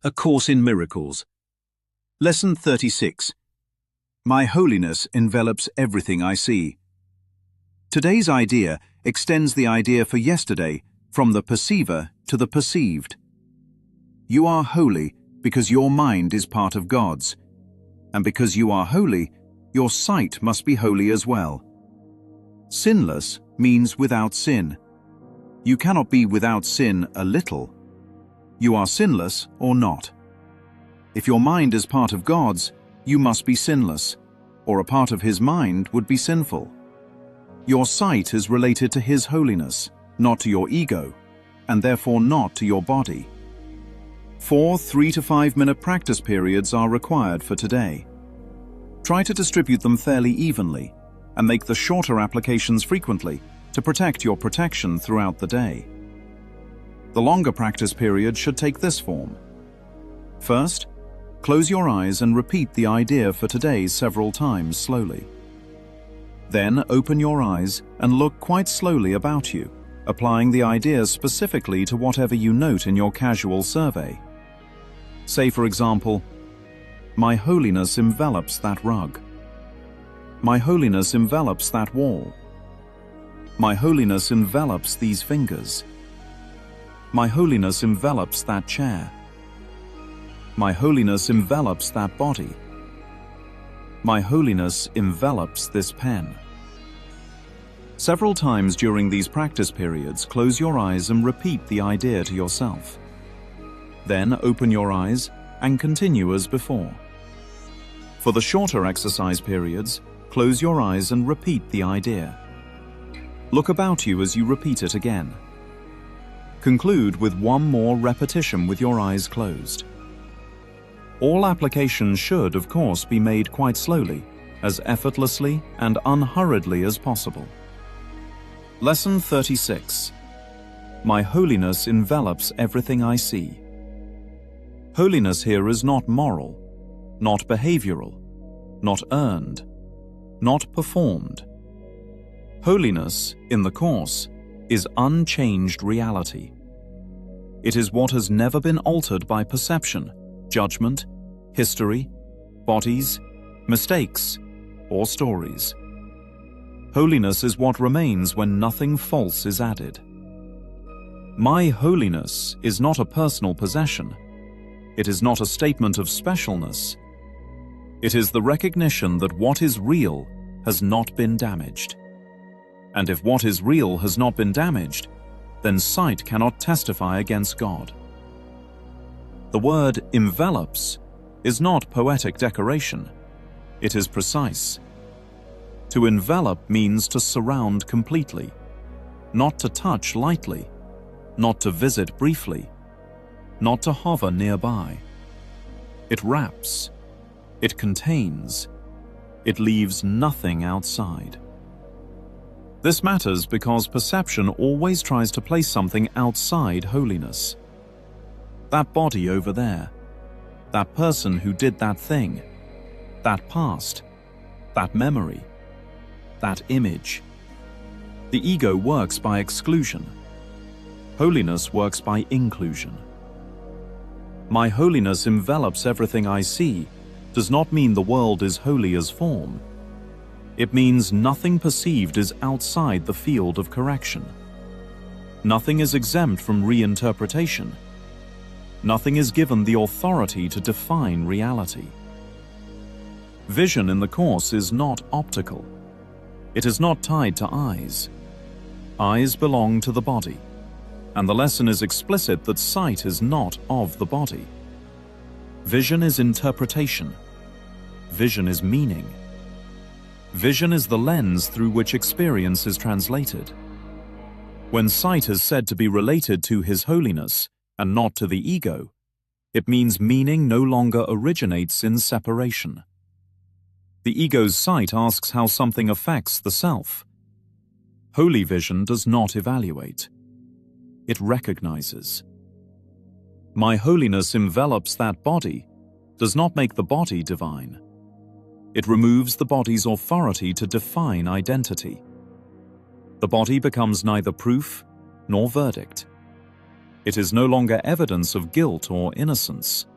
A Course in Miracles. Lesson 36. My holiness envelops everything I see. Today's idea extends the idea for yesterday from the perceiver to the perceived. You are holy because your mind is part of God's, and because you are holy, your sight must be holy as well. Sinless means without sin. You cannot be without sin a little. You are sinless or not. If your mind is part of God's, you must be sinless, or a part of His mind would be sinful. Your sight is related to His holiness, not to your ego, and therefore not to your body. 4 3 to 5 minute practice periods are required for today. Try to distribute them fairly evenly, and make the shorter applications frequently to protect your protection throughout the day. The longer practice period should take this form. First, close your eyes and repeat the idea for today several times slowly. Then open your eyes and look quite slowly about you, applying the idea specifically to whatever you note in your casual survey. Say, for example, my holiness envelops that rug. My holiness envelops that wall. My holiness envelops these fingers. My holiness envelops that chair. My holiness envelops that body. My holiness envelops this pen. Several times during these practice periods, close your eyes and repeat the idea to yourself. Then open your eyes and continue as before. For the shorter exercise periods, close your eyes and repeat the idea. Look about you as you repeat it again. Conclude with one more repetition with your eyes closed. All applications should, of course, be made quite slowly, as effortlessly and unhurriedly as possible. Lesson 36. My holiness envelops everything I see. Holiness here is not moral, not behavioral, not earned, not performed. Holiness, in the Course, is unchanged reality. It is what has never been altered by perception, judgment, history, bodies, mistakes, or stories. Holiness is what remains when nothing false is added. My holiness is not a personal possession. It is not a statement of specialness. It is the recognition that what is real has not been damaged. And if what is real has not been damaged, then sight cannot testify against God. The word envelops is not poetic decoration. It is precise. To envelop means to surround completely, not to touch lightly, not to visit briefly, not to hover nearby. It wraps, it contains, it leaves nothing outside. This matters because perception always tries to place something outside holiness. That body over there, that person who did that thing, that past, that memory, that image. The ego works by exclusion. Holiness works by inclusion. My holiness envelops everything I see does not mean the world is holy as form. It means nothing perceived is outside the field of correction. Nothing is exempt from reinterpretation. Nothing is given the authority to define reality. Vision in the Course is not optical. It is not tied to eyes. Eyes belong to the body, and the lesson is explicit that sight is not of the body. Vision is interpretation. Vision is meaning. Vision is the lens through which experience is translated. When sight is said to be related to His holiness and not to the ego, it means meaning no longer originates in separation. The ego's sight asks how something affects the self. Holy vision does not evaluate. It recognizes. My holiness envelops that body does not make the body divine. It removes the body's authority to define identity. The body becomes neither proof nor verdict. It is no longer evidence of guilt or innocence.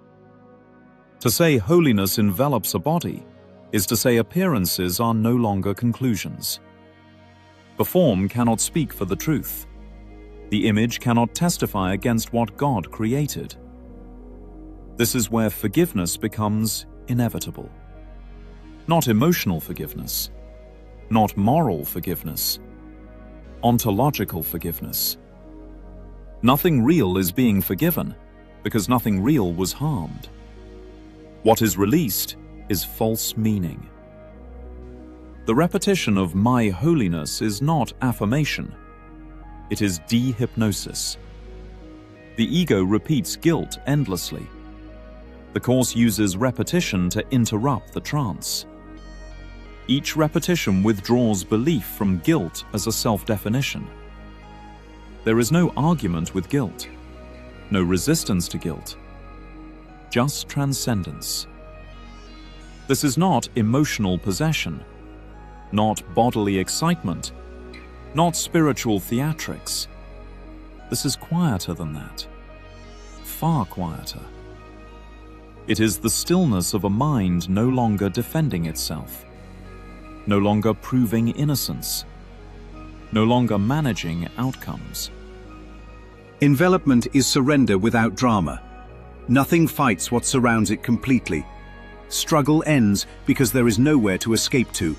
To say holiness envelops a body is to say appearances are no longer conclusions. The form cannot speak for the truth. The image cannot testify against what God created. This is where forgiveness becomes inevitable. Not emotional forgiveness, not moral forgiveness, ontological forgiveness. Nothing real is being forgiven because nothing real was harmed. What is released is false meaning. The repetition of my holiness is not affirmation. It is dehypnosis. The ego repeats guilt endlessly. The Course uses repetition to interrupt the trance. Each repetition withdraws belief from guilt as a self-definition. There is no argument with guilt, no resistance to guilt, just transcendence. This is not emotional possession, not bodily excitement, not spiritual theatrics. This is quieter than that, far quieter. It is the stillness of a mind no longer defending itself, no longer proving innocence, no longer managing outcomes. Envelopment is surrender without drama. Nothing fights what surrounds it completely. Struggle ends because there is nowhere to escape to.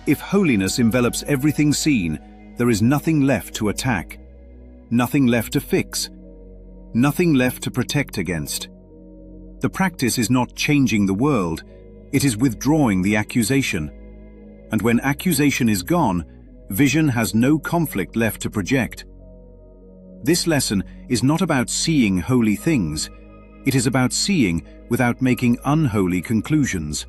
If holiness envelops everything seen, there is nothing left to attack, nothing left to fix, nothing left to protect against. The practice is not changing the world, it is withdrawing the accusation. And when accusation is gone, vision has no conflict left to project. This lesson is not about seeing holy things, it is about seeing without making unholy conclusions.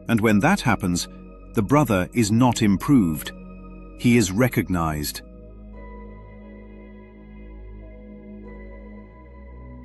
And when that happens, the brother is not improved, he is recognized.